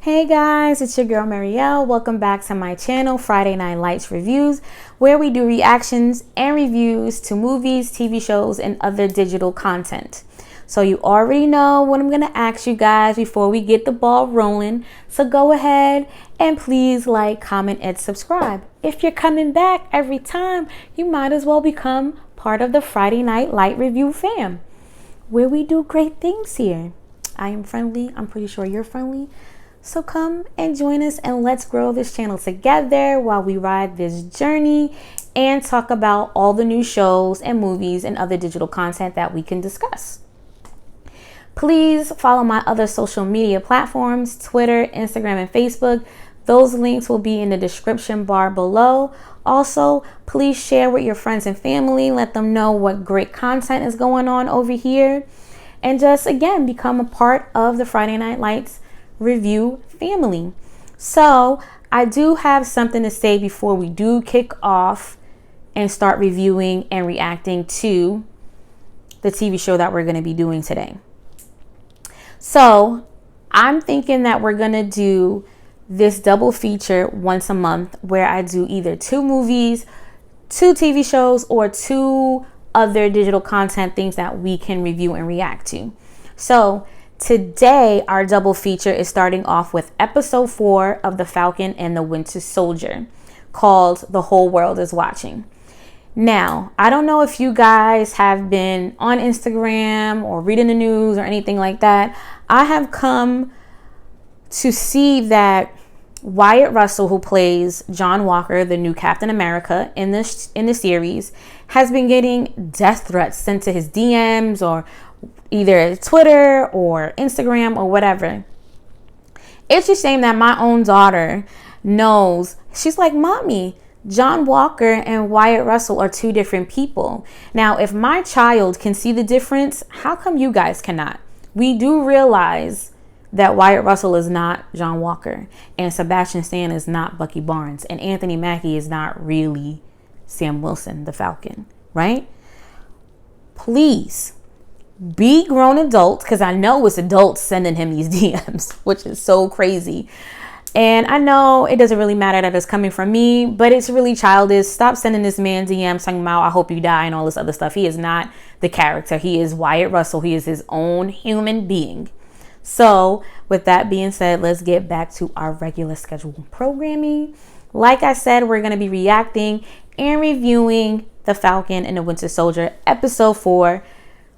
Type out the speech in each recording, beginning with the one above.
Hey guys, it's your girl Marielle. Welcome back to my channel, Friday Night Lights Reviews, where we do reactions and reviews to movies, TV shows, and other digital content. So you already know what I'm going to ask you guys before we get the ball rolling. So go ahead and please like, comment, and subscribe. If you're coming back every time, you might as well become part of the Friday Night Light Review fam, where we do great things here. I am friendly. I'm pretty sure you're friendly. So come and join us and let's grow this channel together while we ride this journey and talk about all the new shows and movies and other digital content that we can discuss. Please follow my other social media platforms, Twitter, Instagram, and Facebook. Those links will be in the description bar below. Also, please share with your friends and family. Let them know what great content is going on over here. And just, again, become a part of the Friday Night Lights Review family. So I do have something to say before we do kick off and start reviewing and reacting to the TV show that we're going to be doing today. So I'm thinking that we're going to do this double feature once a month where I do either 2 movies, 2 TV shows, or 2 other digital content things that we can review and react to. So today, our double feature is starting off with episode 4 of The Falcon and the Winter Soldier, called The Whole World is Watching. Now, I don't know if you guys have been on Instagram or reading the news or anything like that. I have come to see that Wyatt Russell, who plays John Walker, the new Captain America in the series, has been getting death threats sent to his DMs or either Twitter or Instagram or whatever. It's a shame that my own daughter knows. She's like, Mommy, John Walker and Wyatt Russell are 2 different people. Now, if my child can see the difference, how come you guys cannot? We do realize that Wyatt Russell is not John Walker and Sebastian Stan is not Bucky Barnes and Anthony Mackie is not really Sam Wilson, the Falcon, right? Please be grown adults, because I know it's adults sending him these DMs, which is so crazy. And I know it doesn't really matter that it's coming from me, but it's really childish. Stop sending this man DMs talking about I hope you die and all this other stuff. He is not the character. He is Wyatt Russell. He is his own human being. So with that being said, let's get back to our regular scheduled programming. Like I said, we're going to be reacting and reviewing The Falcon and the Winter Soldier, episode 4.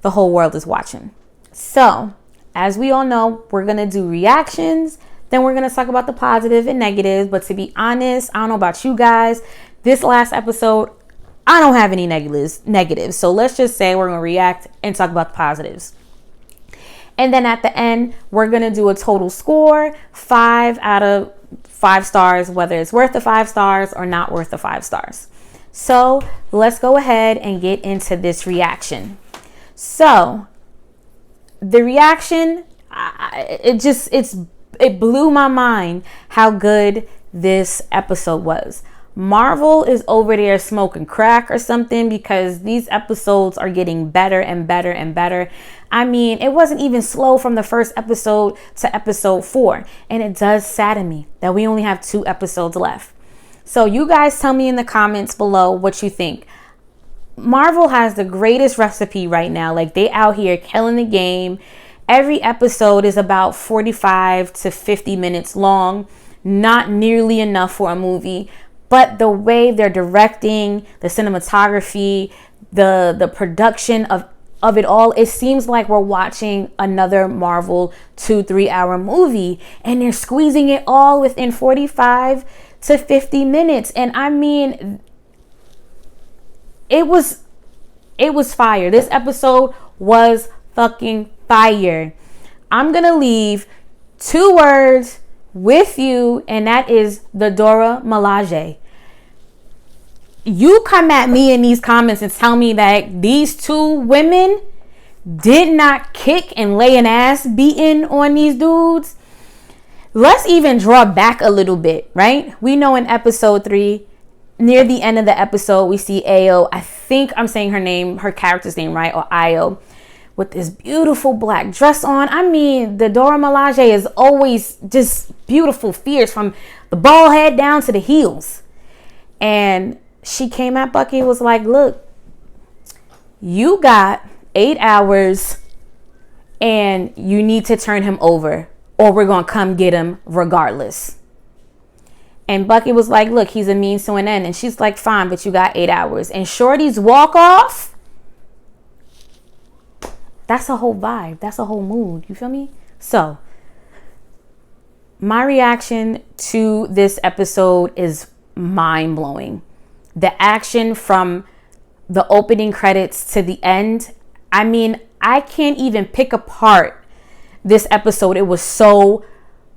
The Whole World is Watching. So, as we all know, we're going to do reactions. Then we're going to talk about the positive and negatives. But to be honest, I don't know about you guys. This last episode, I don't have any negatives. So let's just say we're going to react and talk about the positives. And then at the end, we're going to do a total score, 5 out of 5 stars, whether it's worth the 5 stars or not worth the 5 stars. So let's go ahead and get into this reaction. So the reaction, it blew my mind how good this episode was. Marvel is over there smoking crack or something, because these episodes are getting better and better and better. I mean, it wasn't even slow from the first episode to episode 4. And it does sadden me that we only have 2 episodes left. So you guys tell me in the comments below what you think. Marvel has the greatest recipe right now. Like, they out here killing the game. Every episode is about 45 to 50 minutes long. Not nearly enough for a movie. But the way they're directing, the cinematography, the production of it all, it seems like we're watching another Marvel 2-3 hour movie. And they're squeezing it all within 45 to 50 minutes. And I mean, it was fire. This episode was fucking fire. I'm going to leave 2 words with you, and that is the Dora Milaje. You come at me in these comments and tell me that these 2 women did not kick and lay an ass beating on these dudes. Let's even draw back a little bit, right? We know in episode 3, near the end of the episode, we see Ayo. I think I'm saying her character's name right, or Ayo. with this beautiful black dress on. I mean, the Dora Milaje is always just beautiful, fierce from the bald head down to the heels. And she came at Bucky and was like, look, you got 8 hours and you need to turn him over or we're going to come get him regardless. And Bucky was like, look, he's a means to an end. And she's like, fine, but you got 8 hours. And Shorty's walk off, that's a whole vibe. That's a whole mood. You feel me? So my reaction to this episode is mind blowing. The action from the opening credits to the end. I mean, I can't even pick apart this episode. It was so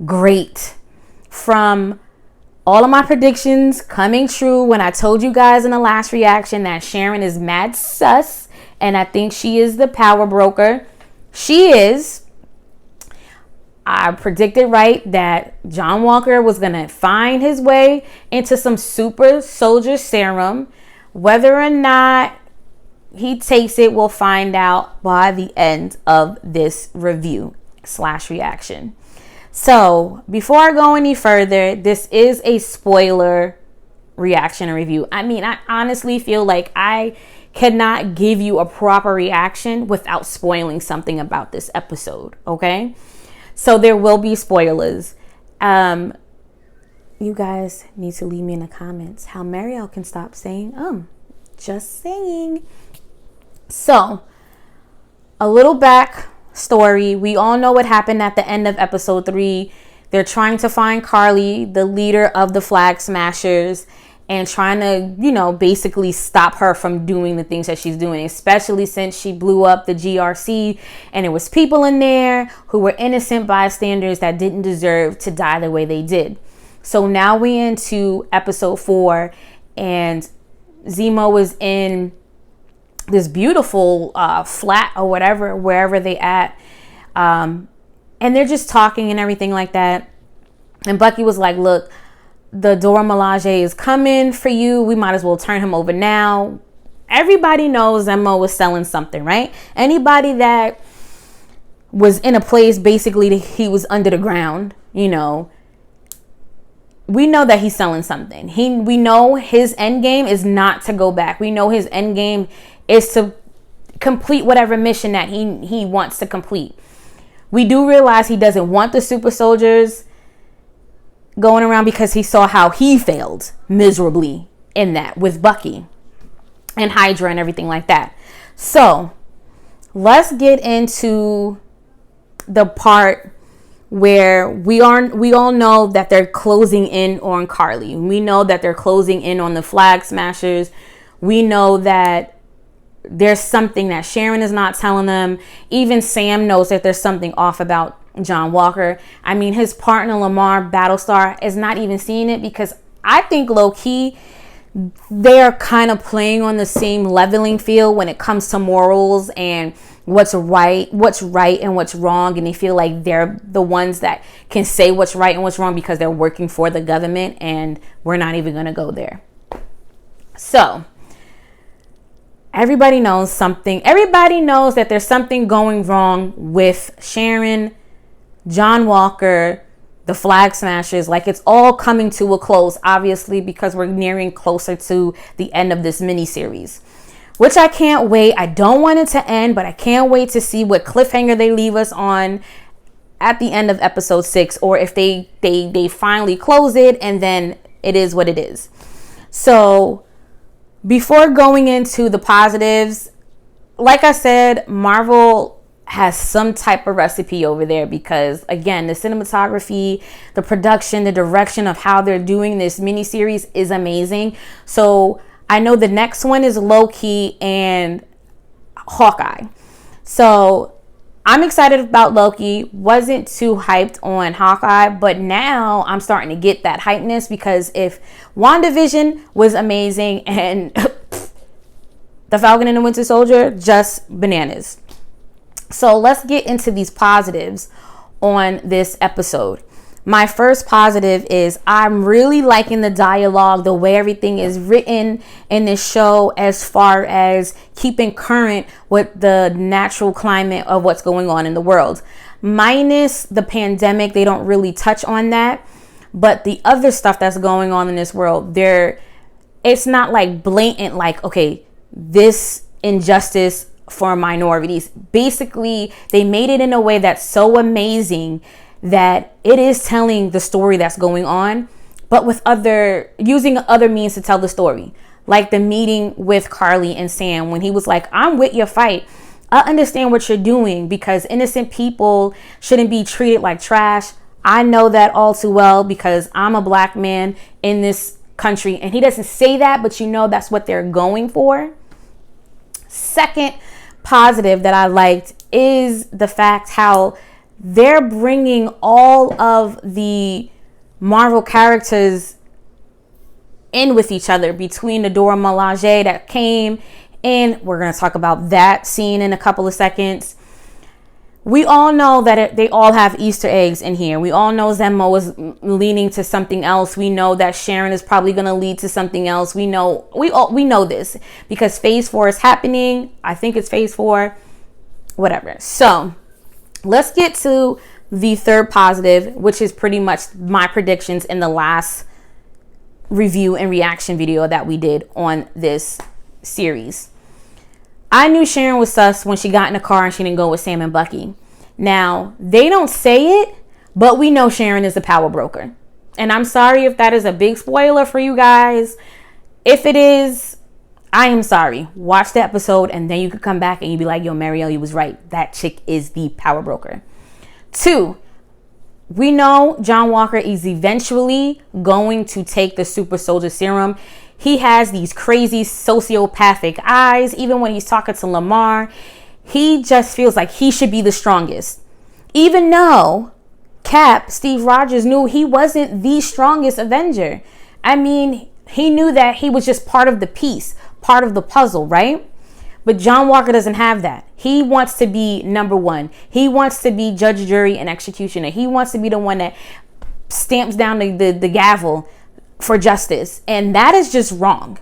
great. From all of my predictions coming true when I told you guys in the last reaction that Sharon is mad sus and I think she is the power broker. She is. I predicted right that John Walker was going to find his way into some super soldier serum. Whether or not he takes it, we'll find out by the end of this review / reaction. So before I go any further, this is a spoiler reaction and review. I mean, I honestly feel like I cannot give you a proper reaction without spoiling something about this episode. Okay. So there will be spoilers. You guys need to leave me in the comments how Marielle can stop saying, just saying. So a little back story. We all know what happened at the end of episode 3. They're trying to find Kaale, the leader of the Flag Smashers, and trying to, basically stop her from doing the things that she's doing, especially since she blew up the GRC and there was people in there who were innocent bystanders that didn't deserve to die the way they did. So now we're into episode 4 and Zemo is in this beautiful flat or whatever, wherever they at. And they're just talking and everything like that. And Bucky was like, look, the Dora Milaje is coming for you. We might as well turn him over now. Everybody knows Zemo was selling something, right? Anybody that was in a place, basically, he was under the ground, we know that he's selling something. We know his end game is not to go back. We know his end game is to complete whatever mission that he wants to complete. We do realize he doesn't want the super soldiers going around because he saw how he failed miserably in that with Bucky and Hydra and everything like that. So let's get into the part where we all know that they're closing in on Kaale. We know that they're closing in on the Flag Smashers. We know that there's something that Sharon is not telling them. Even Sam knows that there's something off about John Walker. I mean, his partner Lamar Battlestar is not even seeing it because I think low-key they're kind of playing on the same leveling field when it comes to morals and what's right and what's wrong, and they feel like they're the ones that can say what's right and what's wrong because they're working for the government, and we're not even going to go there. So everybody knows something. Everybody knows that there's something going wrong with Sharon, John Walker, the Flag Smashers. Like, it's all coming to a close, obviously, because we're nearing closer to the end of this miniseries, which I can't wait. I don't want it to end, but I can't wait to see what cliffhanger they leave us on at the end of episode 6, or if they finally close it and then it is what it is. So before going into the positives, like I said, Marvel has some type of recipe over there because, again, the cinematography, the production, the direction of how they're doing this miniseries is amazing. So I know the next one is Loki and Hawkeye. So I'm excited about Loki. Wasn't too hyped on Hawkeye, but now I'm starting to get that hypeness because if WandaVision was amazing and the Falcon and the Winter Soldier, just bananas. So let's get into these positives on this episode. My first positive is I'm really liking the dialogue, the way everything is written in this show as far as keeping current with the natural climate of what's going on in the world. Minus the pandemic, they don't really touch on that. But the other stuff that's going on in this world, it's not like blatant, like, okay, this injustice for minorities. Basically, they made it in a way that's so amazing that it is telling the story that's going on, but with using other means to tell the story. Like the meeting with Carly and Sam when he was like, I'm with your fight. I understand what you're doing because innocent people shouldn't be treated like trash. I know that all too well because I'm a black man in this country. And he doesn't say that, but you know that's what they're going for. Second positive that I liked is the fact how they're bringing all of the Marvel characters in with each other between the Dora Milaje that came in. We're going to talk about that scene in a couple of seconds. We all know that they all have Easter eggs in here. We all know Zemo is leaning to something else. We know that Sharon is probably going to lead to something else. We know this because Phase 4 is happening. I think it's Phase 4, whatever. So let's get to the third positive, which is pretty much my predictions in the last review and reaction video that we did on this series. I knew Sharon was sus when she got in the car and she didn't go with Sam and Bucky. Now, they don't say it, but we know Sharon is a power broker. And I'm sorry if that is a big spoiler for you guys. If it is, I am sorry. Watch the episode and then you could come back and you'd be like, yo, Marielle, you was right. That chick is the power broker. 2, we know John Walker is eventually going to take the super soldier serum. He has these crazy sociopathic eyes. Even when he's talking to Lamar, he just feels like he should be the strongest. Even though Steve Rogers knew he wasn't the strongest Avenger. I mean, he knew that he was just part of the piece, part of the puzzle, right? But John Walker doesn't have that. He wants to be number one. He wants to be judge, jury, and executioner. He wants to be the one that stamps down the gavel for justice. And that is just wrong.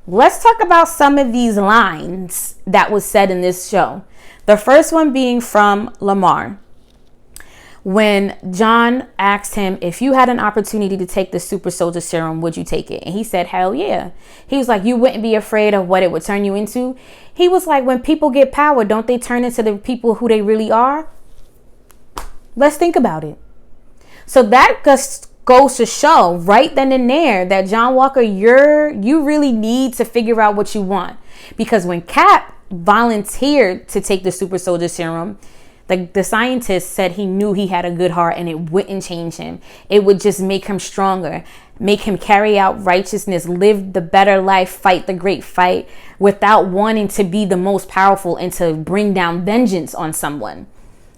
Let's talk about some of these lines that was said in this show. The first one being from Lamar. When John asked him, if you had an opportunity to take the super soldier serum, would you take it? And he said, hell yeah. He was like, you wouldn't be afraid of what it would turn you into? He was like, when people get power, don't they turn into the people who they really are? Let's think about it. So that just goes to show right then and there that John Walker, you really need to figure out what you want. Because when Cap volunteered to take the super soldier serum, the scientist said he knew he had a good heart and it wouldn't change him. It would just make him stronger, make him carry out righteousness, live the better life, fight the great fight without wanting to be the most powerful and to bring down vengeance on someone.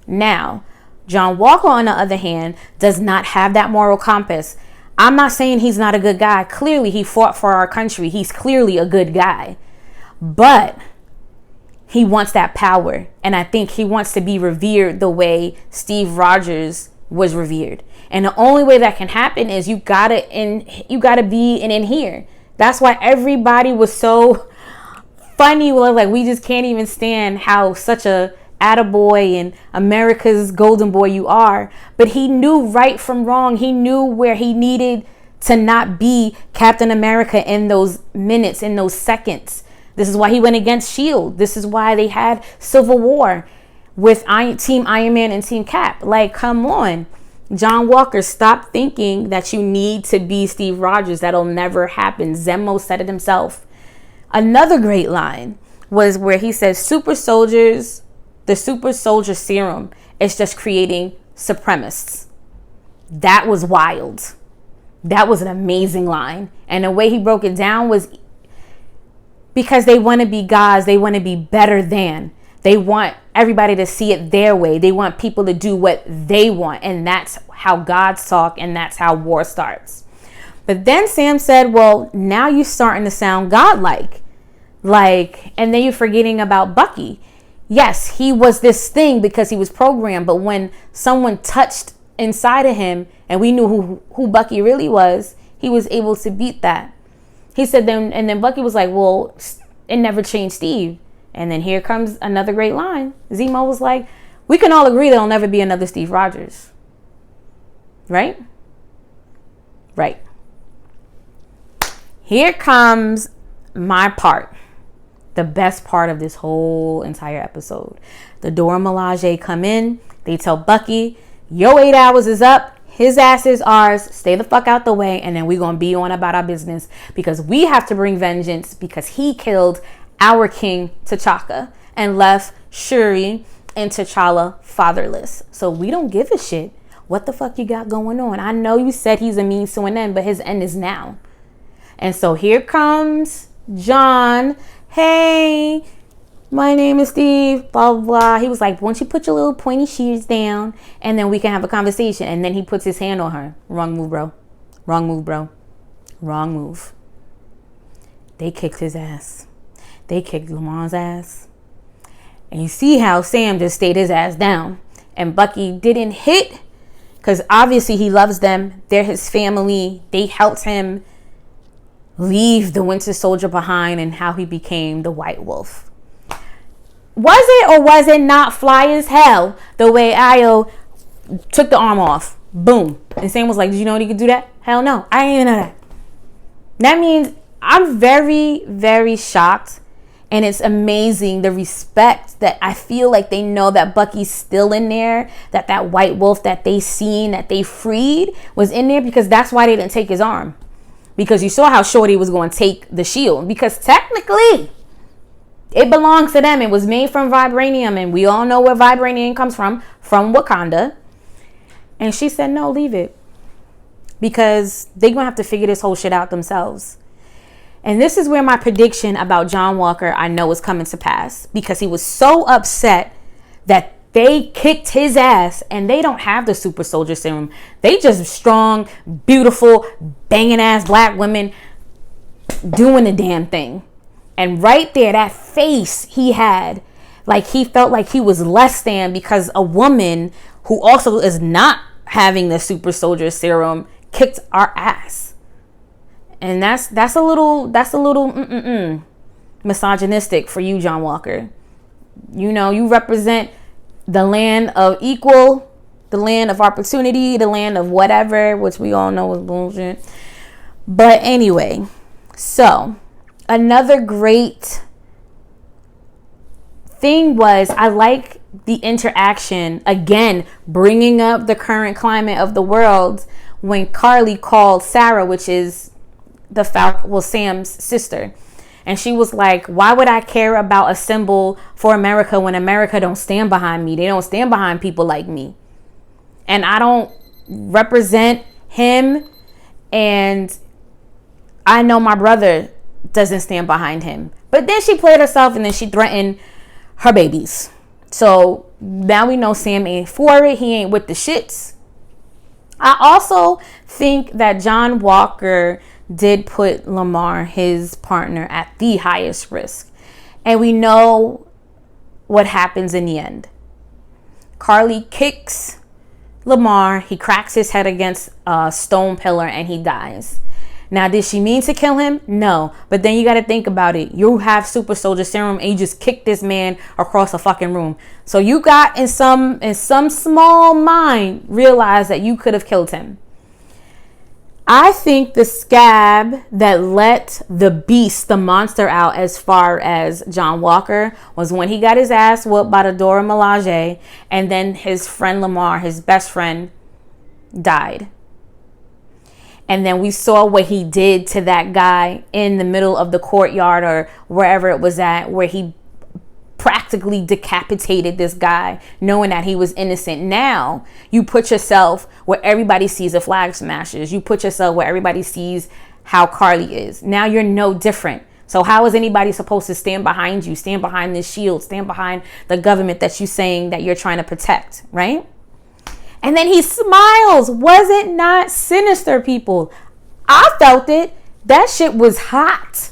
Now, John Walker, on the other hand, does not have that moral compass. I'm not saying he's not a good guy. Clearly, he fought for our country. He's clearly a good guy. But he wants that power. And I think he wants to be revered the way Steve Rogers was revered. And the only way that can happen is you gotta be in here. That's why everybody was so funny. Like, we just can't even stand how such a attaboy and America's golden boy you are. But he knew right from wrong. He knew where he needed to not be Captain America in those minutes, in those seconds. This is why he went against S.H.I.E.L.D. This is why they had Civil War with Team Iron Man and Team Cap. Like, come on. John Walker, stop thinking that you need to be Steve Rogers. That'll never happen. Zemo said it himself. Another great line was where he says, the super soldier serum is just creating supremacists. That was wild. That was an amazing line. And the way he broke it down was because they want to be gods. They want to be better than. They want everybody to see it their way. They want people to do what they want. And that's how gods talk. And that's how war starts. But then Sam said, well, now you're starting to sound godlike. And then you're forgetting about Bucky. Yes, he was this thing because he was programmed. But when someone touched inside of him, and we knew who Bucky really was, he was able to beat that. He said then Bucky was like, well, it never changed Steve. And then here comes another great line. Zemo was like, we can all agree there'll never be another Steve Rogers. Right? Right. Here comes my part. The best part of this whole entire episode. The Dora Milaje come in. They tell Bucky, your 8 hours is up. His ass is ours. Stay the fuck out the way. And then we're going to be on about our business because we have to bring vengeance because he killed our king T'Chaka and left Shuri and T'Challa fatherless. So we don't give a shit what the fuck you got going on. I know you said he's a means to an end, but his end is now. And so here comes John. Hey, my name is Steve, blah, blah, blah. He was like, won't you put your little pointy shoes down and then we can have a conversation. And then he puts his hand on her. Wrong move, bro. Wrong move, bro. Wrong move. They kicked his ass. They kicked Lamar's ass. And you see how Sam just stayed his ass down. And Bucky didn't hit because obviously he loves them. They're his family. They helped him leave the Winter Soldier behind and how he became the White Wolf. Was it or was it not fly as hell the way Io took the arm off? Boom. And Sam was like, did you know he could do that? Hell no. I didn't even know that. That means I'm very, very shocked. And it's amazing the respect that I feel like they know that Bucky's still in there, that White Wolf that they seen, that they freed was in there, because that's why they didn't take his arm. Because you saw how Shorty was going to take the shield. Because technically, it belongs to them. It was made from vibranium. And we all know where vibranium comes from Wakanda. And she said, no, leave it. Because they're going to have to figure this whole shit out themselves. And this is where my prediction about John Walker, I know, is coming to pass. Because he was so upset that they kicked his ass and they don't have the super soldier serum. They just strong, beautiful, banging ass black women doing the damn thing. And right there, that face he had, like he felt like he was less than because a woman who also is not having the super soldier serum kicked our ass. And that's a little misogynistic for you, John Walker. You know, you represent the land of equal, the land of opportunity, the land of whatever, which we all know is bullshit. But anyway, so another great thing was I like the interaction, again, bringing up the current climate of the world when Carly called Sarah, which is the Falcon, Sam's sister. And she was like, why would I care about a symbol for America when America don't stand behind me? They don't stand behind people like me. And I don't represent him. And I know my brother doesn't stand behind him. But then she played herself and then she threatened her babies. So now we know Sam ain't for it. He ain't with the shits. I also think that John Walker did put Lamar, his partner, at the highest risk. And we know what happens in the end. Carly kicks Lamar. He cracks his head against a stone pillar and he dies. Now, did she mean to kill him? No. But then you got to think about it. You have super soldier serum and you just kicked this man across a fucking room. So you got in some small mind realized that you could have killed him. I think the scab that let the beast, the monster, out as far as John Walker was when he got his ass whooped by the Dora Milaje, and then his friend Lamar, his best friend, died. And then we saw what he did to that guy in the middle of the courtyard or wherever it was at, where he practically decapitated this guy knowing that he was innocent. Now you put yourself where everybody sees the flag smashers. You put yourself where everybody sees how Carly is. Now you're no different. So how is anybody supposed to stand behind you, stand behind this shield, stand behind the government that you're saying that you're trying to protect, right? And then he smiles. Was it not sinister, people? I felt it. That shit was hot.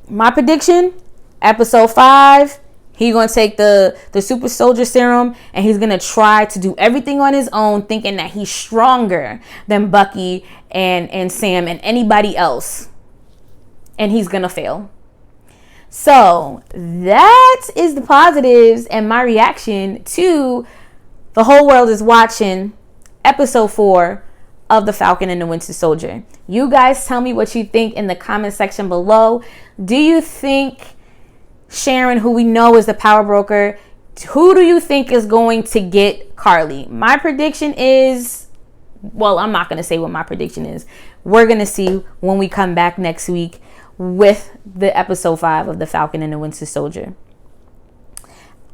My prediction, episode 5, He's going to take the super soldier serum and he's going to try to do everything on his own, thinking that he's stronger than Bucky and Sam and anybody else. And he's going to fail. So that is the positives and my reaction to The Whole World Is Watching episode 4 of The Falcon and the Winter Soldier. You guys tell me what you think in the comment section below. Do you think Sharon, who we know is the power broker, who do you think is going to get Carly? My prediction is, well, I'm not going to say what my prediction is. We're going to see when we come back next week with the episode 5 of The Falcon and the Winter Soldier.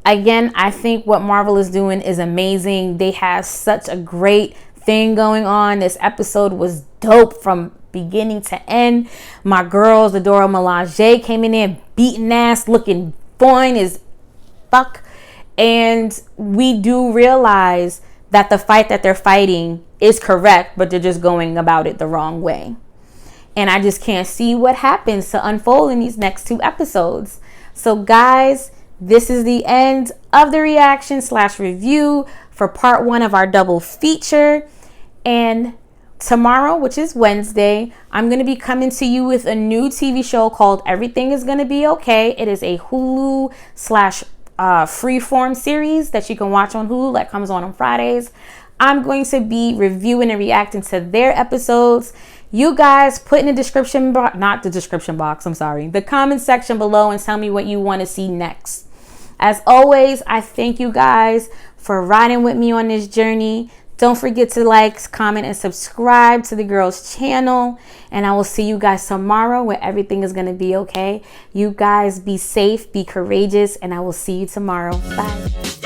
Again, I think what Marvel is doing is amazing. They have such a great thing going on. This episode was dope from beginning to end. My girls, the Dora Milaje, came in there beating ass, looking fine as fuck. And we do realize that the fight that they're fighting is correct, but they're just going about it the wrong way. And I just can't see what happens to unfold in these next 2 episodes. So guys, this is the end of the reaction / review for part 1 of our double feature. And tomorrow, which is Wednesday, I'm going to be coming to you with a new TV show called Everything Is Gonna Be Okay. It is a Hulu / freeform series that you can watch on Hulu that comes on Fridays. I'm going to be reviewing and reacting to their episodes. You guys put in the description box, not the description box, I'm sorry, the comment section below and tell me what you want to see next. As always, I thank you guys for riding with me on this journey. Don't forget to like, comment, and subscribe to the girls' channel. And I will see you guys tomorrow where everything is going to be okay. You guys be safe, be courageous, and I will see you tomorrow. Bye.